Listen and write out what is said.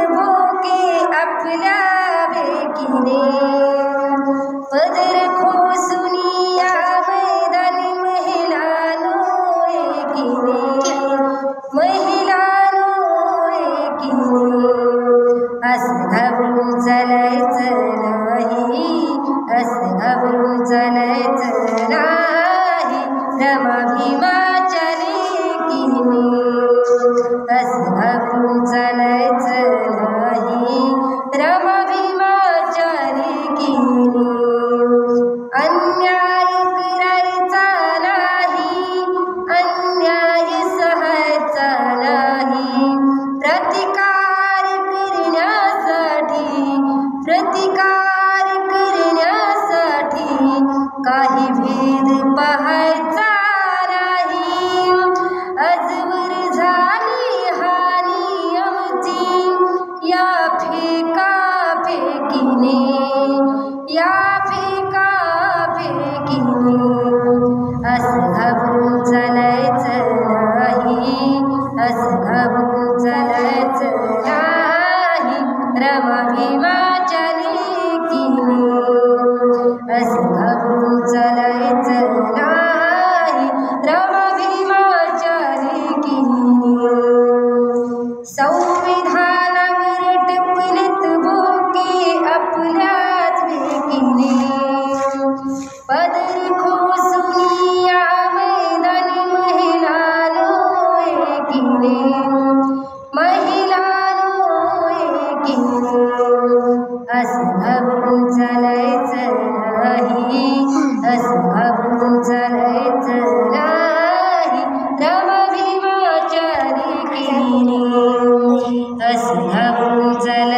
भोके आपल्या बेकीने पदर खोसुनिया मैदानी महिलानो एकीने महिलानो एकीने असं घाबरून चालायचं नाही असं घाबरून चालायचं नाही रमा भीमाच्या लेकीने असं घाबरून चालायचं नाही रमा भीमाच्या लेकीने अन्याय करायचा नाही अन्याय सहायचा नाही प्रतिकार करण्यासाठी काही भेद पाहायचा नाही आजवर झाली हानी आमची या फेकीने असं घाबरून चालायचं नाही असं घाबरून चालायचं नाही रमा भीमाच्या लेकीने असं घाबरून चालायचं नाही रमा भीमाच्या लेकीने संविधानावर टिपलेत भोके आपल्याच बेकीने पदर खोसुनिया मैदानी महिलानो एकीने असं घाबरून चालायचं नाही असं घाबरून चालायचं नाही रमा भीमाच्या लेकीने असं घाबरून चालायचं